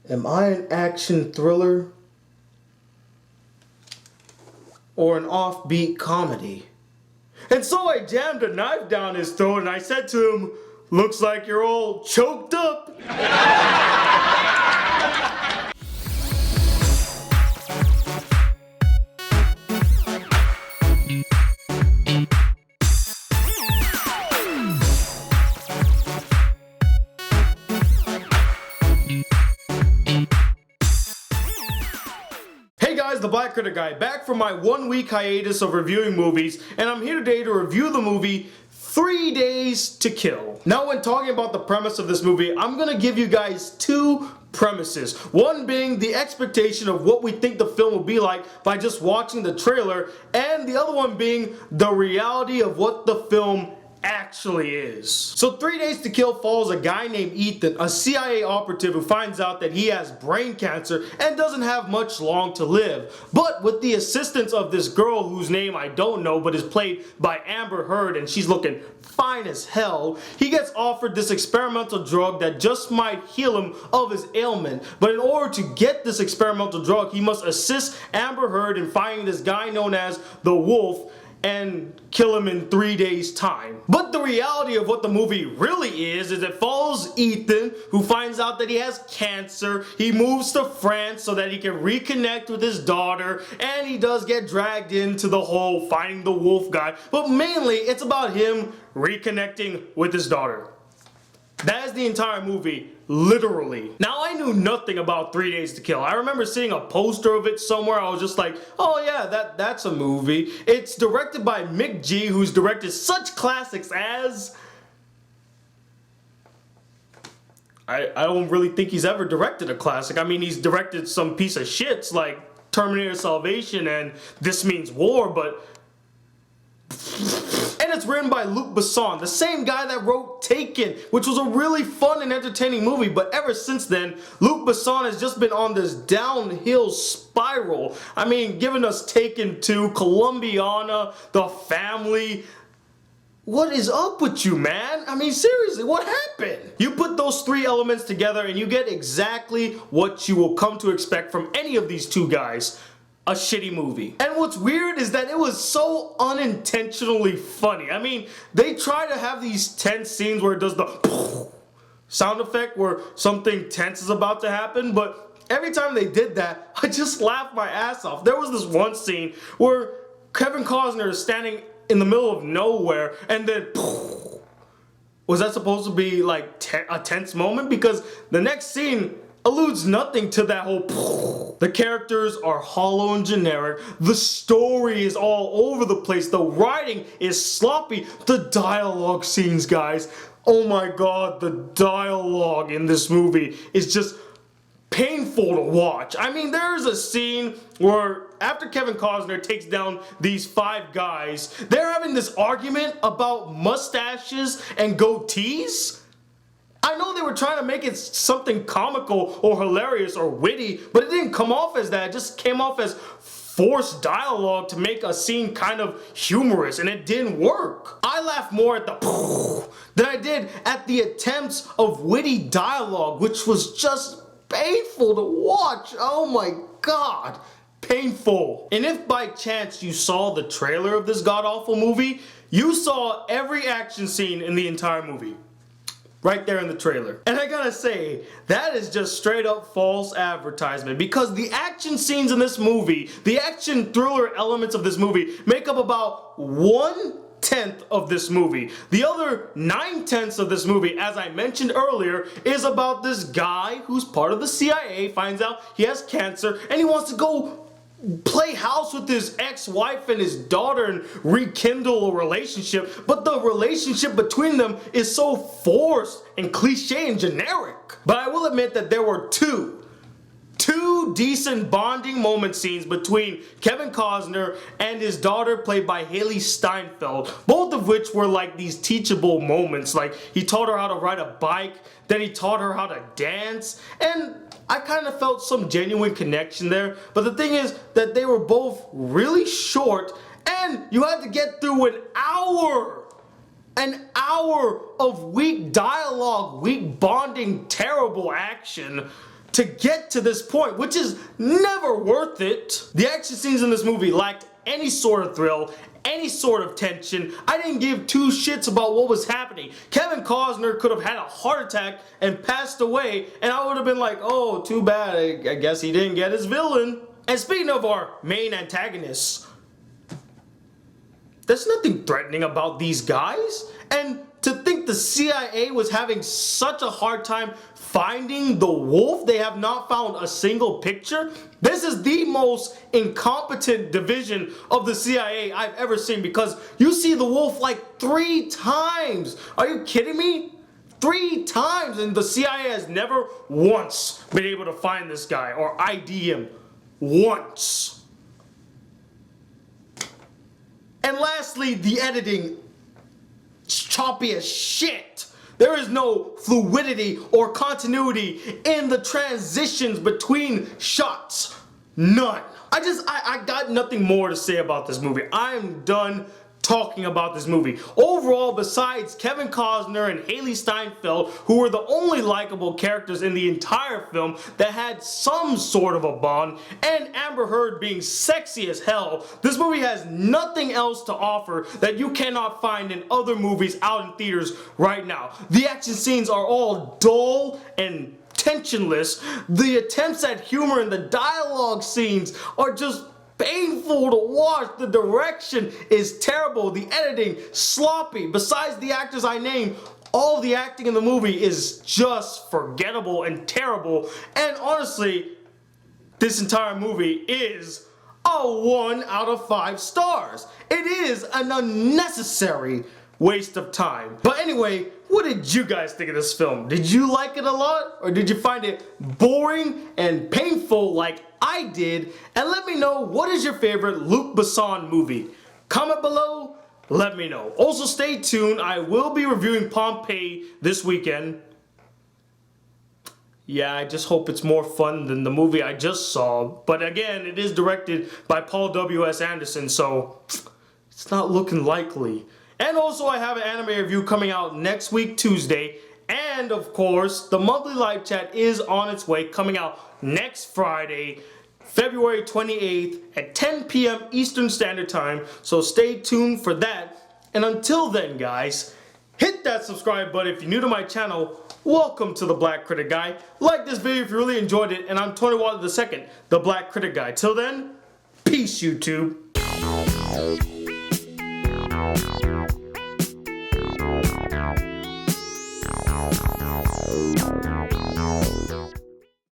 Am I an action thriller or an offbeat comedy? And so I jammed a knife down his throat and I said to him, "Looks like you're all choked up." Hey guys, the Black Critic Guy, back from my 1-week hiatus of reviewing movies, and I'm here today to review the movie 3 Days to Kill. Now, when talking about the premise of this movie, I'm gonna give you guys two premises. One being the expectation of what we think the film will be like by just watching the trailer, and the other one being the reality of what the film actually is. So 3 Days to Kill follows a guy named Ethan, a CIA operative who finds out that he has brain cancer and doesn't have much long to live. But with the assistance of this girl whose name I don't know but is played by Amber Heard, and she's looking fine as hell, he gets offered this experimental drug that just might heal him of his ailment. But in order to get this experimental drug, he must assist Amber Heard in finding this guy known as the Wolf and kill him in 3 days' time. But the reality of what the movie really is it follows Ethan, who finds out that he has cancer. He moves to France so that he can reconnect with his daughter, and he does get dragged into the whole finding the wolf guy. But mainly, it's about him reconnecting with his daughter. That is the entire movie, literally. Now, I knew nothing about 3 Days to Kill. I remember seeing a poster of it somewhere. I was just like, oh yeah, that's a movie. It's directed by Mick G, who's directed such classics as... I don't really think he's ever directed a classic. I mean, he's directed some piece of shits like Terminator Salvation and This Means War, but... And it's written by Luc Besson, the same guy that wrote Taken, which was a really fun and entertaining movie. But ever since then, Luc Besson has just been on this downhill spiral. I mean, giving us Taken 2, Colombiana, The Family. What is up with you, man? I mean, seriously, what happened? You put those three elements together and you get exactly what you will come to expect from any of these two guys. A shitty movie. And what's weird is that it was so unintentionally funny. I mean, they try to have these tense scenes where it does the sound effect where something tense is about to happen, but every time they did that, I just laughed my ass off. There was this one scene where Kevin Costner is standing in the middle of nowhere, and then was that supposed to be like a tense moment? Because the next scene alludes nothing to that whole. The characters are hollow and generic. The story is all over the place. The writing is sloppy. The dialogue scenes, guys. Oh my god, the dialogue in this movie is just painful to watch. I mean, there's a scene where after Kevin Costner takes down these 5 guys, they're having this argument about mustaches and goatees. I know they were trying to make it something comical or hilarious or witty, but it didn't come off as that. It just came off as forced dialogue to make a scene kind of humorous, and it didn't work. I laughed more at the than I did at the attempts of witty dialogue, which was just painful to watch. Oh my god. Painful. And if by chance you saw the trailer of this god-awful movie, you saw every action scene in the entire movie. Right there in the trailer. And I gotta say, that is just straight up false advertisement, because the action scenes in this movie, the action thriller elements of this movie, make up about 1/10 of this movie. The other 9/10 of this movie, as I mentioned earlier, is about this guy who's part of the CIA, finds out he has cancer, and he wants to go play house with his ex-wife and his daughter and rekindle a relationship, but the relationship between them is so forced and cliche and generic. But I will admit that there were two decent bonding moment scenes between Kevin Costner and his daughter, played by Haley Steinfeld, both of which were like these teachable moments. Like, he taught her how to ride a bike, then he taught her how to dance, and I kind of felt some genuine connection there. But the thing is that they were both really short, and you had to get through an hour of weak dialogue, weak bonding, terrible action. to get to this point, which is never worth it. The action scenes in this movie lacked any sort of thrill, any sort of tension. I didn't give two shits about what was happening. Kevin Costner could have had a heart attack and passed away, and I would have been like, oh, too bad, I guess he didn't get his villain. And speaking of our main antagonists, there's nothing threatening about these guys. And to think the CIA was having such a hard time finding the wolf, they have not found a single picture. This is the most incompetent division of the CIA I've ever seen, because you see the wolf like 3 times. Are you kidding me? 3 times, and the CIA has never once been able to find this guy or ID him. Once. And lastly, the editing. It's choppy as shit. There is no fluidity or continuity in the transitions between shots. None. I got nothing more to say about this movie. I am done talking about this movie. Overall, besides Kevin Costner and Haley Steinfeld, who were the only likable characters in the entire film that had some sort of a bond, and Amber Heard being sexy as hell, this movie has nothing else to offer that you cannot find in other movies out in theaters right now. The action scenes are all dull and tensionless. The attempts at humor in the dialogue scenes are just painful to watch. The direction is terrible. The editing, sloppy. Besides the actors I named, all the acting in the movie is just forgettable and terrible. And honestly, this entire movie is a 1 out of 5 stars. It is an unnecessary waste of time. But anyway, what did you guys think of this film? Did you like it a lot? Or did you find it boring and painful like I did? And let me know, what is your favorite Luc Besson movie? Comment below, let me know. Also stay tuned, I will be reviewing Pompeii this weekend. Yeah, I just hope it's more fun than the movie I just saw. But again, it is directed by Paul W.S. Anderson, so it's not looking likely. And also I have an anime review coming out next week, Tuesday. And of course, the monthly live chat is on its way, coming out next Friday, February 28th at 10 p.m. Eastern Standard Time. So stay tuned for that. And until then, guys, hit that subscribe button if you're new to my channel. Welcome to the Black Critic Guy. Like this video if you really enjoyed it. And I'm Tony Water II, the Black Critic Guy. Till then, peace, YouTube. Wow.